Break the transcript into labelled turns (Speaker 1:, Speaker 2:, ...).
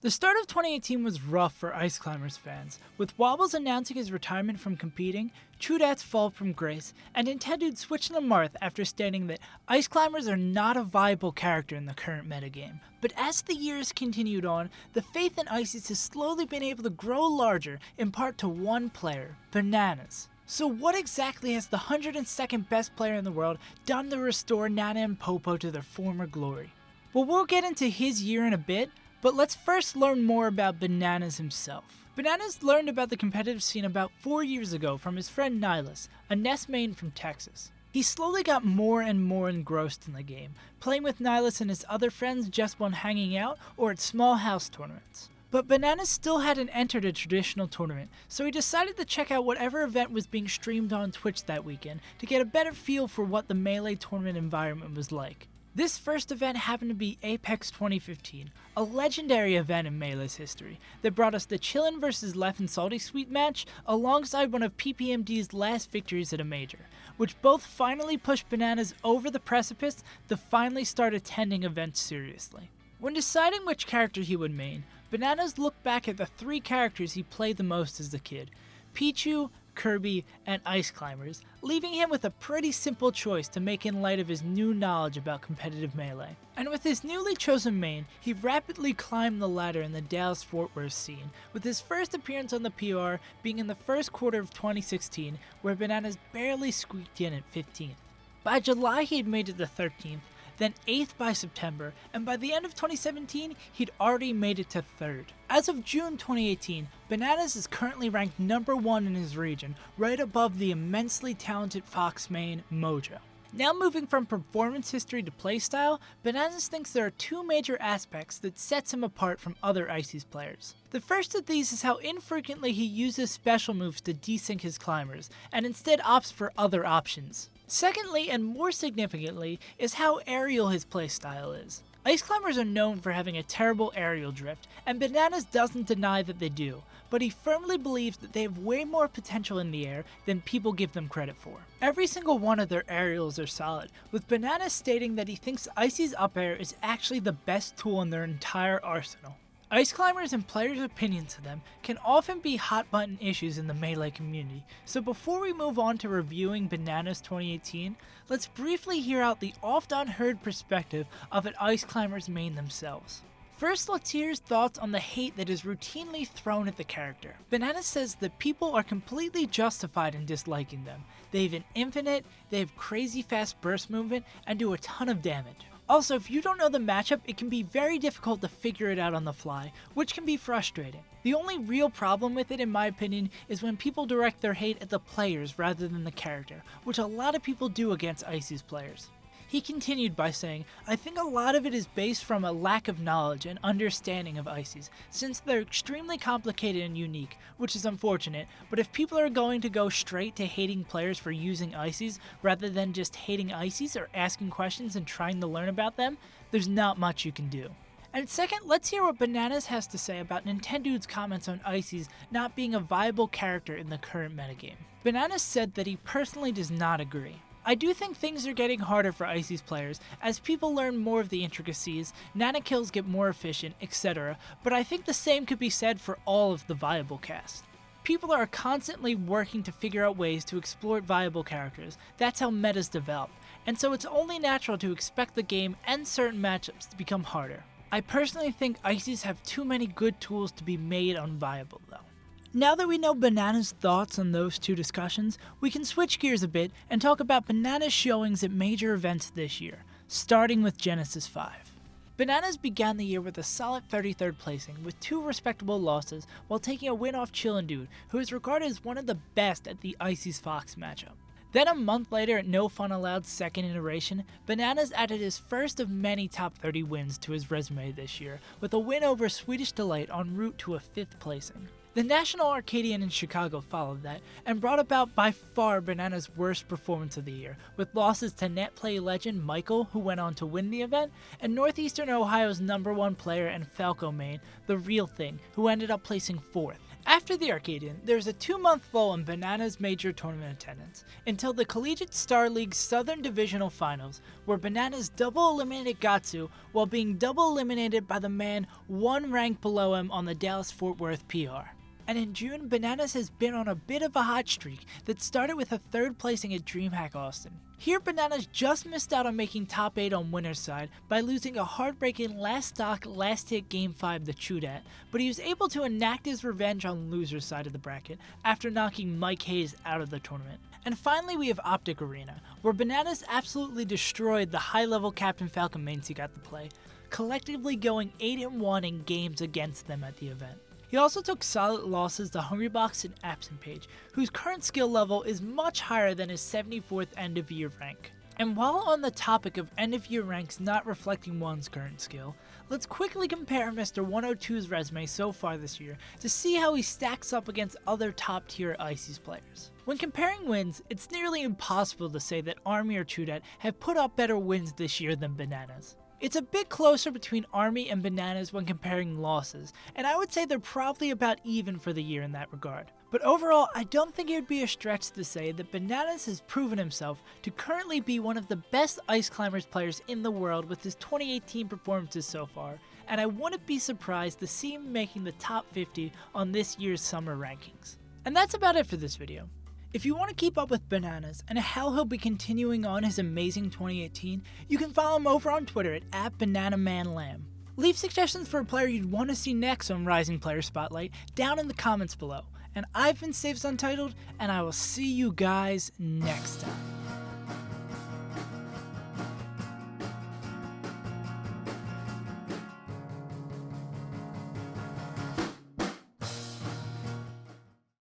Speaker 1: The start of 2018 was rough for Ice Climbers fans, with Wobbles announcing his retirement from competing, Trudette's fall from grace, and Nintendude switching to Marth after stating that Ice Climbers are not a viable character in the current metagame. But as the years continued on, the faith in Ices has slowly been able to grow larger, in part to one player, Bananas. So what exactly has the 102nd best player in the world done to restore Nana and Popo to their former glory? Well, we'll get into his year in a bit, but let's first learn more about Bananas himself. Bananas learned about the competitive scene about 4 years ago from his friend Nihilus, a Nest main from Texas. He slowly got more and more engrossed in the game, playing with Nihilus and his other friends just when hanging out or at small house tournaments. But Bananas still hadn't entered a traditional tournament, so he decided to check out whatever event was being streamed on Twitch that weekend to get a better feel for what the Melee tournament environment was like. This first event happened to be Apex 2015, a legendary event in Melee's history that brought us the Chillin' vs Left and Salty Sweet match alongside one of PPMD's last victories at a major, which both finally pushed Bananas over the precipice to finally start attending events seriously. When deciding which character he would main, Bananas looked back at the 3 characters he played the most as a kid: Pichu, Kirby, and Ice Climbers, leaving him with a pretty simple choice to make in light of his new knowledge about competitive Melee. And with his newly chosen main, he rapidly climbed the ladder in the Dallas-Fort Worth scene, with his first appearance on the PR being in the first quarter of 2016, where Bananas barely squeaked in at 15th. By July he had made it to 13th, then 8th by September, and by the end of 2017, he'd already made it to 3rd. As of June 2018, Bananas is currently ranked number 1 in his region, right above the immensely talented Fox main, Mojo. Now moving from performance history to playstyle, Bananas thinks there are 2 major aspects that sets him apart from other Ices players. The first of these is how infrequently he uses special moves to desync his climbers, and instead opts for other options. Secondly, and more significantly, is how aerial his playstyle is. Ice Climbers are known for having a terrible aerial drift, and Bananas doesn't deny that they do, but he firmly believes that they have way more potential in the air than people give them credit for. Every single one of their aerials are solid, with Bananas stating that he thinks Icy's up air is actually the best tool in their entire arsenal. Ice Climbers and players' opinions of them can often be hot button issues in the Melee community, so before we move on to reviewing Bananas 2018, let's briefly hear out the oft unheard perspective of an Ice Climbers main themselves. First, let's hear his thoughts on the hate that is routinely thrown at the character. Bananas says that people are completely justified in disliking them. They have an infinite, they have crazy fast burst movement, and do a ton of damage. Also, if you don't know the matchup, it can be very difficult to figure it out on the fly, which can be frustrating. The only real problem with it, in my opinion, is when people direct their hate at the players rather than the character, which a lot of people do against Ices players. He continued by saying, "I think a lot of it is based from a lack of knowledge and understanding of Ices, since they're extremely complicated and unique, which is unfortunate, but if people are going to go straight to hating players for using Ices, rather than just hating Ices or asking questions and trying to learn about them, there's not much you can do." And second, let's hear what Bananas has to say about Nintendude's comments on Ices not being a viable character in the current metagame. Bananas said that he personally does not agree. "I do think things are getting harder for Ices players as people learn more of the intricacies, nana kills get more efficient, etc., but I think the same could be said for all of the viable cast. People are constantly working to figure out ways to exploit viable characters, that's how metas develop, and so it's only natural to expect the game and certain matchups to become harder. I personally think Ices have too many good tools to be made unviable though." Now that we know Bananas' thoughts on those 2 discussions, we can switch gears a bit and talk about Bananas' showings at major events this year, starting with Genesis 5. Bananas began the year with a solid 33rd placing, with 2 respectable losses, while taking a win off Chillin' Dude, who is regarded as one of the best at the Ices Fox matchup. Then a month later at No Fun Alloved's 2nd iteration, Bananas added his first of many top 30 wins to his resume this year, with a win over Swedish Delight en route to a 5th placing. The National Arcadian in Chicago followed that, and brought about by far Banana's worst performance of the year, with losses to net play legend Michael, who went on to win the event, and Northeastern Ohio's #1 player and Falco main, The Real Thing, who ended up placing 4th. After the Arcadian, there's a 2-month lull in Banana's major tournament attendance, until the Collegiate Star League Southern Divisional Finals, where Bananas double eliminated Gatsu while being double eliminated by the man 1 rank below him on the Dallas-Fort Worth PR. And in June, Bananas has been on a bit of a hot streak that started with a 3rd placing at DreamHack Austin. Here, Bananas just missed out on making top 8 on winner's side by losing a heartbreaking last stock, last hit Game 5 to Chudat, but he was able to enact his revenge on loser's side of the bracket after knocking Mike Hayes out of the tournament. And finally, we have Optic Arena, where Bananas absolutely destroyed the high-level Captain Falcon mains he got to play, collectively going 8-1 in games against them at the event. He also took solid losses to Hungrybox and Absent Page, whose current skill level is much higher than his 74th end-of-year rank. And while on the topic of end-of-year ranks not reflecting one's current skill, let's quickly compare Mr. 102's resume so far this year to see how he stacks up against other top-tier ICES players. When comparing wins, it's nearly impossible to say that Army or Chudat have put up better wins this year than Bananas. It's a bit closer between Army and Bananas when comparing losses, and I would say they're probably about even for the year in that regard. But overall, I don't think it would be a stretch to say that Bananas has proven himself to currently be one of the best Ice Climbers players in the world with his 2018 performances so far, and I wouldn't be surprised to see him making the top 50 on this year's summer rankings. And that's about it for this video. If you want to keep up with Bananas and how he'll be continuing on his amazing 2018, you can follow him over on Twitter at @BananamanLam. Leave suggestions for a player you'd want to see next on Rising Player Spotlight down in the comments below. And I've been SaveAsUntitled, and I will see you guys next time.